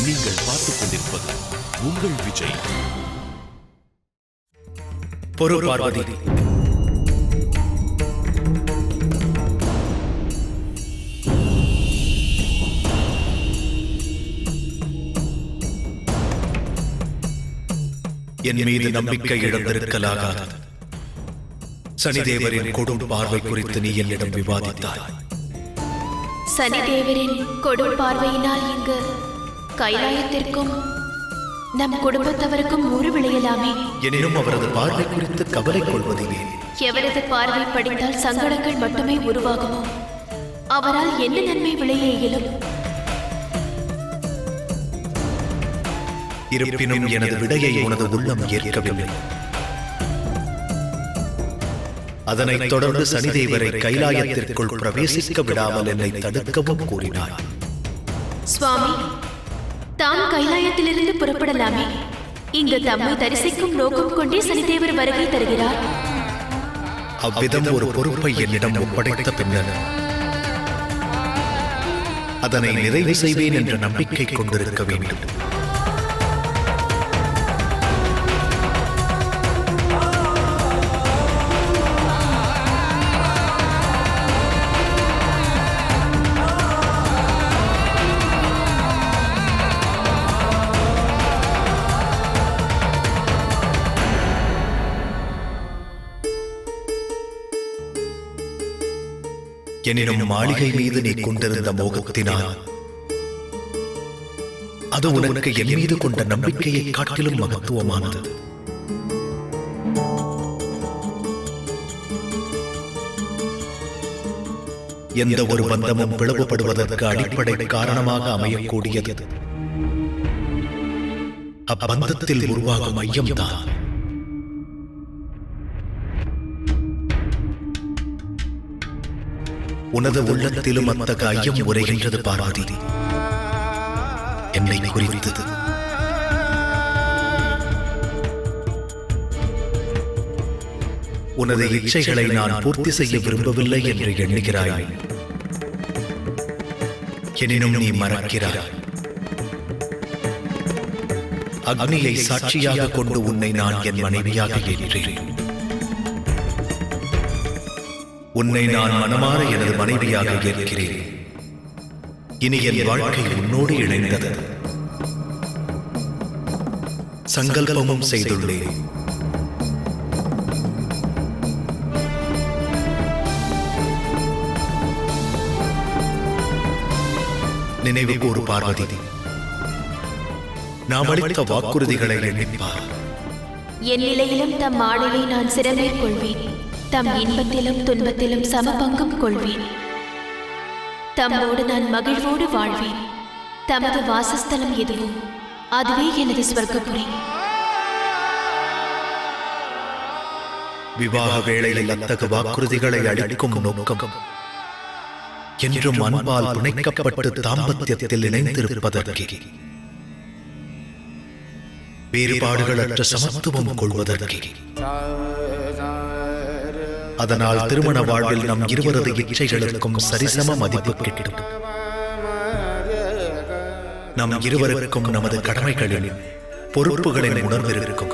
நீங்கள் பார்த்துக் கொண்டிருப்பது உங்கள் விஜய். பொறு பார்வதி. என் மீது நம்பிக்கை இழந்திருக்கலாகாது. சனிதேவரின் கொடும் பார்வை குறித்து நீ என்னிடம் விவாதித்தாய். சனிதேவரின் கொடும் பார்வையினால் இங்கு கைலாயத்திற்கும் நம் குடும்பத்தவருக்கும் ஊறு விளையலாமே. எனினும் அவரது பார்வை குறித்து கவலை கொள்வதில்லை. எவரது பார்வை படித்தால் சங்கடங்கள் மட்டுமே உருவாகுமோ, அவரால் என்ன நன்மை விளைய இயலும்? இருப்பினும் எனது விடையை உனது உள்ளம் ஏற்கவில்லை. அதனைத் தொடர்ந்து சனிதேவரை கைலாயத்திற்குள் பிரவேசிக்க விடாமல் என்னை தடுக்கவும் கூறினார். சுவாமி, தாம் கைலாயத்திலிருந்து புறப்படலாமே. இங்கு தம்மை தரிசிக்கும் நோக்கம் கொண்டே சனிதேவர் வருகை தருகிறார். அவ்விதம் ஒரு பொறுப்பை என்னிடம் ஒப்படைத்த பின்னர் அதனை நிறைவு செய்வேன் என்ற நம்பிக்கை கொண்டிருக்க வேண்டும். எனினும் மாளிகை மீது நீ கொண்டிருந்த மோகத்தினால் அது உனக்கு என் மீது கொண்ட நம்பிக்கையை காட்டிலும் மகத்துவமானது. எந்த ஒரு பந்தமும் பிளவுபடுவதற்கு அடிப்படை காரணமாக அமையக்கூடியது அப்பந்தத்தில் உருவாகும் மையம்தான். உனது உள்ளத்திலும் அத்தகைய ஐயம் உரைகின்றது பார்வதி. என்னை குறித்தது. உனது இச்சைகளை நான் பூர்த்தி செய்ய விரும்பவில்லை என்று எண்ணுகிறாய். எனினும் நீ மறக்கிறாய். அக்னியை சாட்சியாக கொண்டு உன்னை நான் என் மனைவியாக ஏற்றேன். உன்னை நான் மனமாற எனது மனைவியாக ஏற்கிறேன். இனி என் வாழ்க்கை உன்னோடு இணைந்தது. சங்கல்பமும் செய்துள்ளேன். நினைவு கூறு பார்வதி. நாம் அளித்த வாக்குறுதிகளை எண்ணிப்பார். என் நிலையிலும் தம் ஆணையை நான் சிறமேற்கொள்வேன். தம் இன்பத்திலும் துன்பத்திலும் சமபங்கம் கொள்வேன். தம்மோடு நான் மகிழ்வோடு வாழ்வேன். தமது வாசஸ்தலம் எதுவோ அதுவே எனது ஸ்வர்க்கபுரி. விவாக வேளையில் அத்தகு வாக்குறுதிகளை அளிக்கும் நோக்கம் என்றும் அன்பால் பிணைக்கப்பட்டு தாம்பத்தியத்தில் இணைந்திருப்பதற்கு, வேறுபாடுகளற்ற சமத்துவம் கொள்வதற்கு. அதனால் திருமண வாழ்வில் நம் இருவரது இச்சைகளுக்கும் சரிசம மதிப்பு கிட்டும். நம் இருவருக்கும் நமது கடமைகளில் பொறுப்புகளின் உணர்விருக்கும்.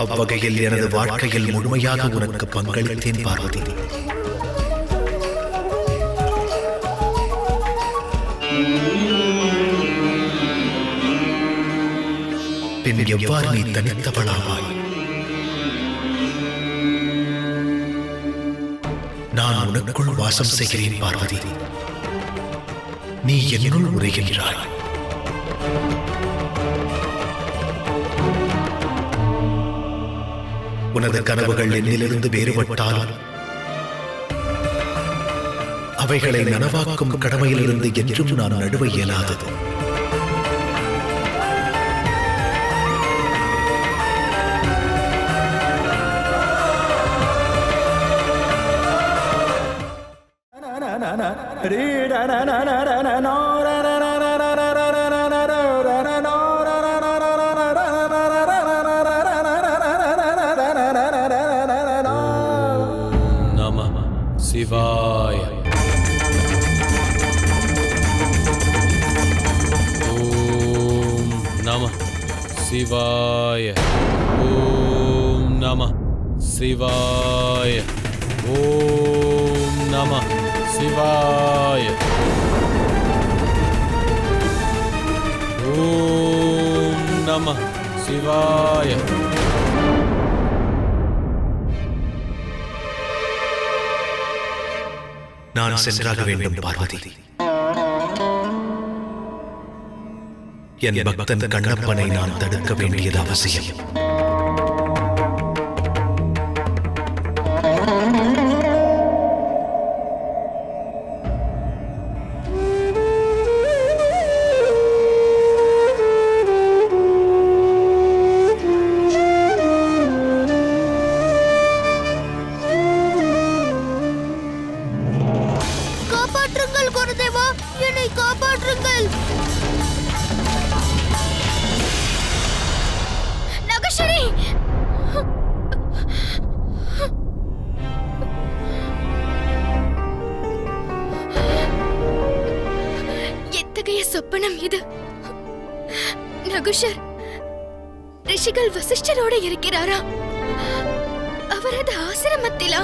அவ்வகையில் எனது வாழ்க்கையில் முழுமையாக உனக்கு பங்களித்தேன் பார்வதி. பின் எவ்வாறு நீ தனித்தவளாவாய்? நான் உனக்குள் வாசம் செய்கிறேன் பார்வதி. நீ என்னுள் உரைகின்றாய். உனது கனவுகள் என்னிலிருந்து வேறுபட்டால் அவைகளை நனவாக்கும் கடமையிலிருந்து என்றும் நான் நழுவ இயலாதது. நம சிவாய. சிவாய. ஓம் நம சிவாய. ஓம் நம சிவாய. ஓம் நம சிவாய. ஓம் நம சிவாய. நான் சென்றாக வேண்டும் பார்வதி. என் பக்தன் கண்ணப்பனை நான் தடுக்க வேண்டியது அவசியம். சொப்பனம் இது. நகுஷர் ரிஷிகள் வசிஷ்டரோடு இருக்கிறாரா? அவரது ஆசிரமத்திலா?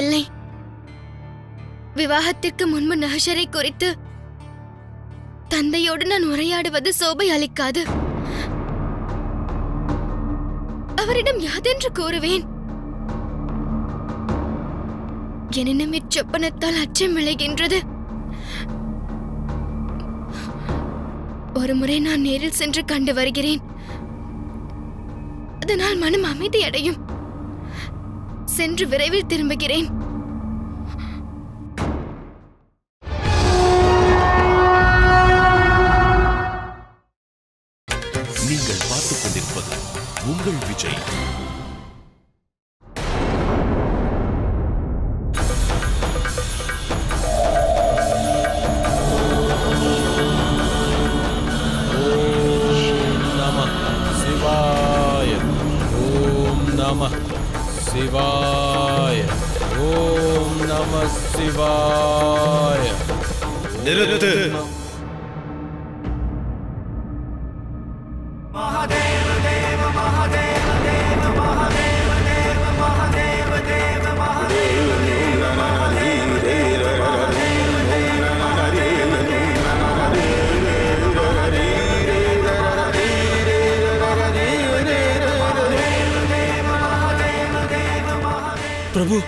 இல்லை, விவாகத்திற்கு முன்பு நகுஷரை குறித்து தந்தையோடு நான் உரையாடுவது சோபை அளிக்காது. அவரிடம் யாதென்று கூறுவேன்? எனினும் இச்சொப்பனத்தால் அச்சம் விளைகின்றது. ஒருமுறை நான் நேரில் சென்று கண்டு வருகிறேன். அதனால் மனம் அமைதியடையும். சென்று விரைவில் திரும்புகிறேன். நீங்கள் பார்த்துக் கொண்டிருப்பது உங்கள் விஜய். சிவாய. ஓம் நம சிவாய. நிறுத்து. பிரபு,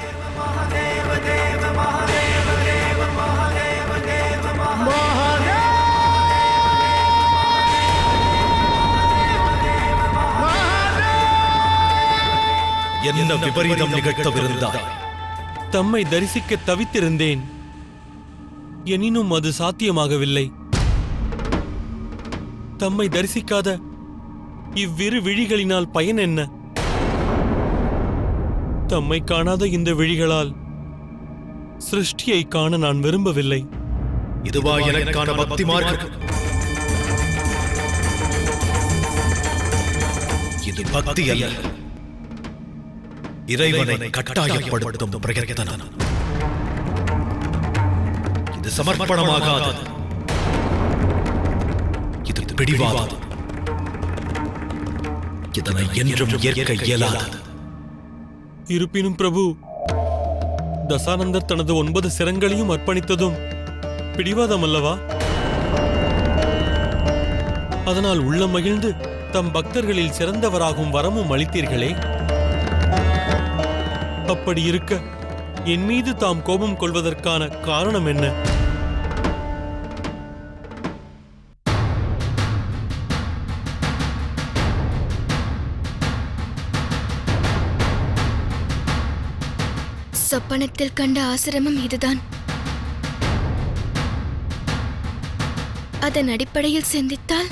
என்ன விபரீதம் நிகழ்த்தவிருந்தாய்? தம்மை தரிசிக்க தவித்திருந்தேன். எனினும் அது சாத்தியமாகவில்லை. தம்மை தரிசிக்காத இவ்விரு விழிகளினால் பயன் என்ன? தம்மை காணாத இந்த விழிகளால் சிருஷ்டியை காண நான் விரும்பவில்லை. இதுவா எனக்கான பக்தி மார்க்கம்? இது பக்தி அல்ல, இறைவனை கட்டாயப்படுத்தும் பிரயத்தனம். இது சமர்ப்பணமாகாது. இது பிடிவாதம். இதனை என்றும் ஏற்க இயலாது. இருப்பினும் பிரபு, தசானந்தர் தனது 9 சிரங்களையும் அர்ப்பணித்ததும் பிடிவாதம் அல்லவா? அதனால் உள்ளம் மகிழ்ந்து தம் பக்தர்களில் சிறந்தவராகும் வரமும் அளித்தீர்களே. அப்படி இருக்க என் மீது தாம் கோபம் கொள்வதற்கான காரணம் என்ன? சொப்பனத்தில் கண்ட ஆசிரமம் இதுதான். அதன் அடிப்படையில் சிந்தித்தால்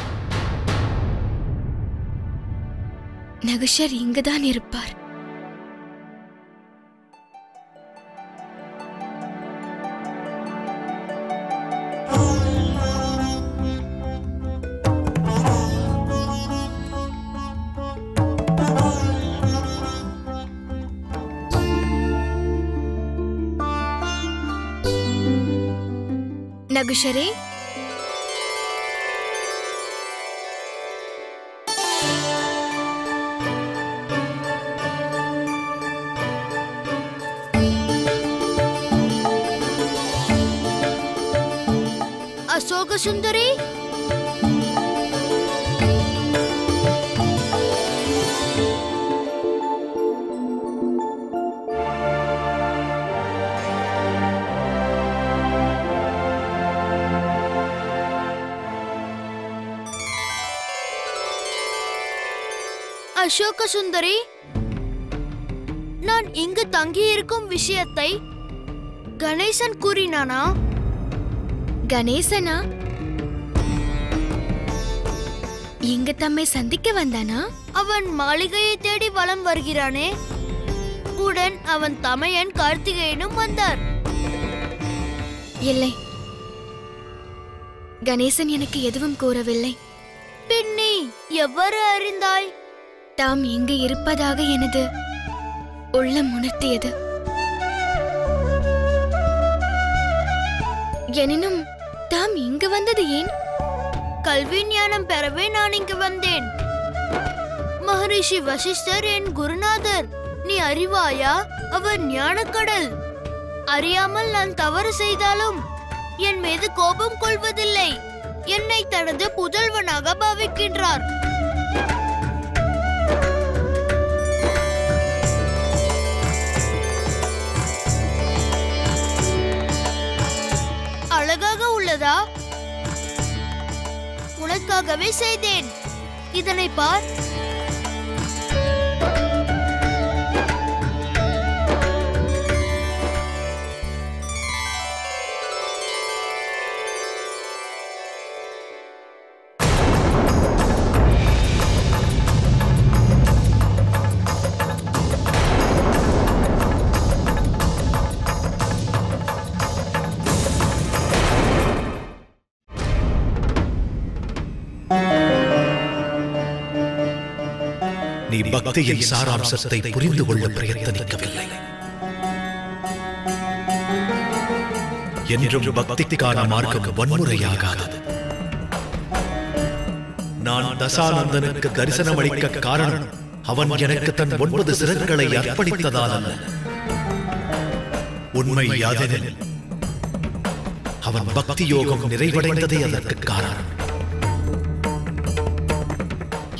நகுஷர் இங்குதான் இருப்பார். லகுஷரே, அசோக சுந்தரி, அசோக சுந்தரி, நான் இங்கு தங்கியிருக்கும் விஷயத்தை கணேசன் கூறினானா? கணேசனா? இங்கு தம்மை சந்திக்க வந்தானா? அவன் மாளிகையை தேடி வலம் வருகிறானே. உடன் அவன் தமையன் கார்த்திகேயனும் வந்தார். இல்லை, கணேசன் எனக்கு எதுவும் கூறவில்லை. பின்னி எவ்வாறு அறிந்தாய்? தாம் இங்கு இருப்பதாக எனது உள்ளம் உணர்த்தியது. எனினும் தாம் இங்கு வந்தது ஏன்? கல்வி ஞானம் பெறவே நான் இங்கு வந்தேன். மகரிஷி வசிஷ்டர் என் குருநாதர். நீ அறிவாயா? அவர் ஞானக்கடல். அறியாமல் நான் தவறு செய்தாலும் என் மீது கோபம் கொள்வதில்லை. என்னை தனது புதல்வனாக பாவிக்கின்றார். அழகாக உள்ளதா? உனக்காகவே செய்தேன். இதனை பார். நீ பக்தியின் சாராம்சத்தை புரிந்து கொள்ள பிரயத்தனிக்கவில்லை. என்றும் பக்திக்கான மார்க்கம் வன்முறையாகாது. நான் தசானந்தனுக்கு தரிசனம் அளிக்க காரணம் அவன் எனக்கு தன் 9 சிரங்களை அர்ப்பணித்ததால் அல்ல. உண்மை யாதெனில் அவன் பக்தி யோகம் நிறைவடைந்ததே அதற்கு காரணம்.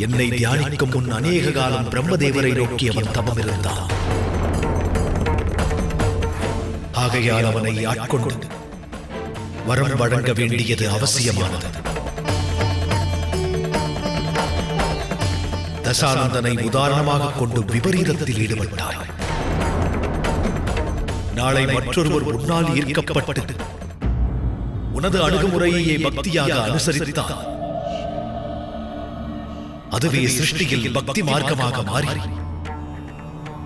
என்னை தியானிக்கும் முன் அநேக காலம் பிரம்மதேவரை நோக்கி அவன் தவம் இருந்தான். ஆகையால் அவனை ஆட்கொண்டு வரம் வழங்க வேண்டியது அவசியமானது. தசானந்தனை உதாரணமாக கொண்டு விபரீதத்தில் ஈடுபட்டாய். நாளை மற்றொருவர் முன்னால் ஈர்க்கப்பட்டு உனது அணுகுமுறையே பக்தியாக அனுசரித்தால் அதுவே சிருஷ்டியில் பக்தி மார்க்கமாக மாறி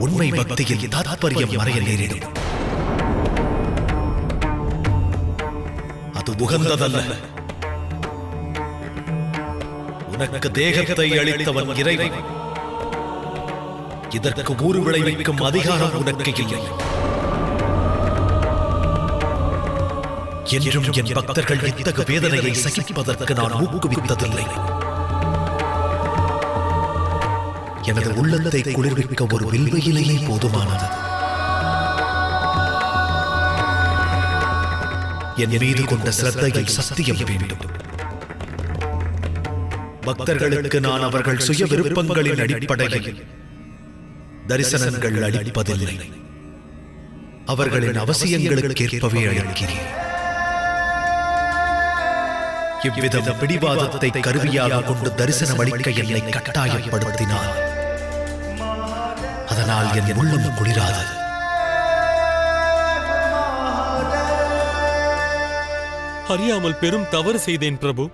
உண்மை பக்தியில் தாத்பரியம் மறைய நேரிடும். அது உகந்ததல்ல. உனக்கு தேகத்தை அளித்தவன் இறைவன். இதற்கு ஊறு விளைவிக்கும் அதிகாரம் உனக்கு இல்லை. என்றும் என் பக்தர்கள் இத்தகு வேதனையை சகிப்பதற்கு நான் ஊக்குவித்ததில்லை. எனது உள்ளத்தை குளிர்விக்க ஒரு வில்வையிலேயே போதுமானது. என் மீது கொண்ட சிரத்தையில் சத்தியம் வேண்டும். பக்தர்களுக்கு நான் அவர்கள் சுய விருப்பங்களின் அடிப்படையில் தரிசனங்கள் அளிப்பதில்லை. அவர்களின் அவசியங்களுக்கு ஏற்பவே அழைக்கிறேன். இவ்விதம் பிடிவாதத்தை கருவியாக கொண்டு தரிசனம் அளிக்க என்னை கட்டாயப்படுத்தினார். அதனால் என் உள்ளம் குளிராது. அறியாமல் பெரும் தவறு செய்தேன் பிரபு.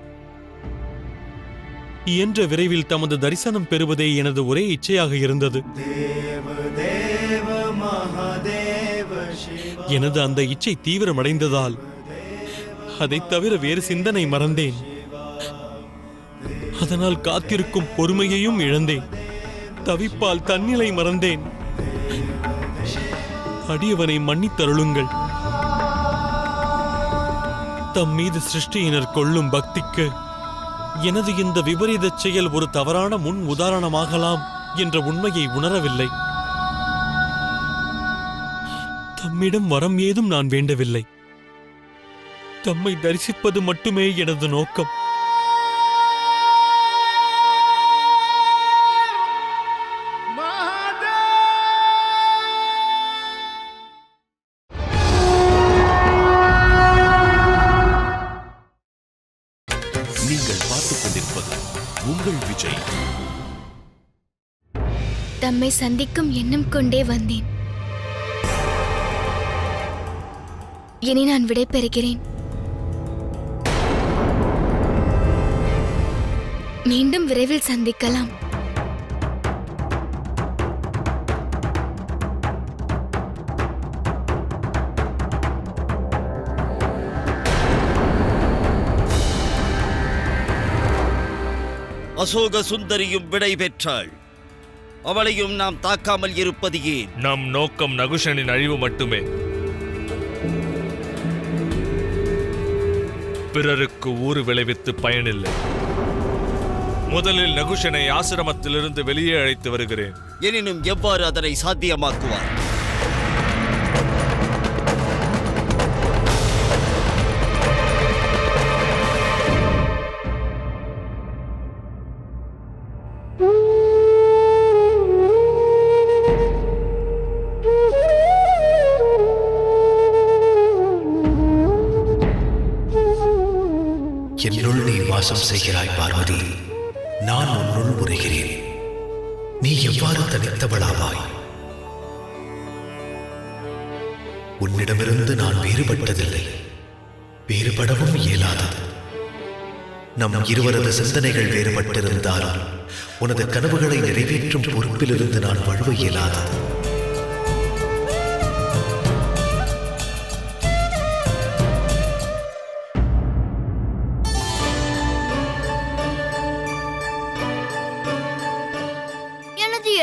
இயன்ற விரைவில் தமது தரிசனம் பெறுவதே எனது ஒரே இச்சையாக இருந்தது. எனது அந்த இச்சை தீவிரமடைந்ததால் அதைத் தவிர வேறு சிந்தனை மறந்தேன். அதனால் காத்திருக்கும் பொறுமையையும் இழந்தேன். தவிப்பால் தன்னிலை மறந்தேன். அடியவனை மன்னித்தருளுங்கள். தம் மீது சிருஷ்டியினர் கொள்ளும் பக்திக்கு எனது இந்த விபரீத செயல் ஒரு தவறான முன் உதாரணமாகலாம் என்ற உண்மையை உணரவில்லை. தம்மிடம் வரம் ஏதும் நான் வேண்டவில்லை. தம்மை தரிசிப்பது மட்டுமே எனது நோக்கம். நீங்கள் பார்த்துக் கொண்டிருப்பது உங்கள் விஜய். தம்மை சந்திக்கும் எண்ணம் கொண்டே வந்தேன். இனி நான் விடைபெறுகிறேன். மீண்டும் விரைவில் சந்திக்கலாம். அசோக சுந்தரியும் விடை பெற்றாள். அவளையும் நாம் தாக்காமல் இருப்பது ஏன்? நம் நோக்கம் நகுஷனின் அழிவு மட்டுமே. பிறருக்கு ஊறு விளைவித்து பயனில்லை. முதலில் நகுஷனை ஆசிரமத்திலிருந்து வெளியே அழைத்து வருகிறேன். எனினும் எவ்வாறு அதனை சாத்தியமாக்குவார்? என்னுள் நீ வாசம் செய்கிறாய் பார்வதி. நான் உன்னுள் உரைகிறேன். நீ எவ்வாறு தனித்தவளாவாய்? உன்னிடமிருந்து நான் வேறுபட்டதில்லை, வேறுபடவும் இயலாதது. நம் இருவரது சிந்தனைகள் வேறுபட்டிருந்தாலும் உனது கனவுகளை நிறைவேற்றும் பொறுப்பிலிருந்து நான் வழுவ இயலாதது.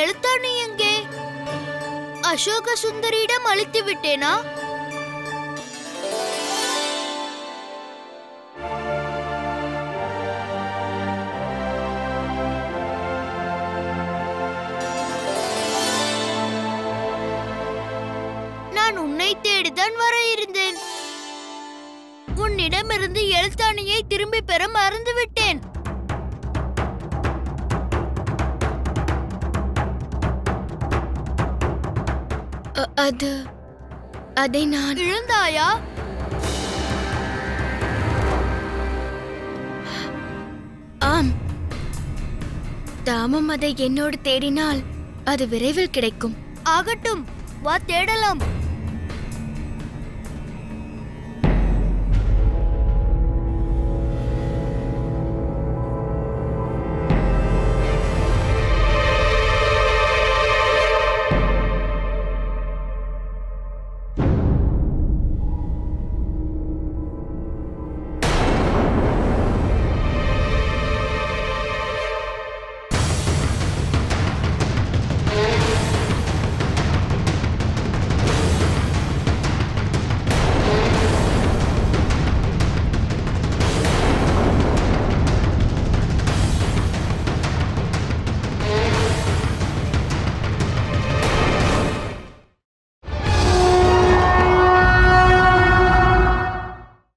எழுத்தாணி எங்கே? அசோக சுந்தரியிடம் அளித்து விட்டேனா? நான் உன்னை தேடிதான் வர இருந்தேன். உன்னிடமிருந்து எழுத்தாணியை திரும்பி பெற மறந்துவிட்டேன். அதை நான் இழந்தாயா? ஆம். தாமும் அதை என்னோடு தேடினால் அது விரைவில் கிடைக்கும். ஆகட்டும், வா தேடலாம்.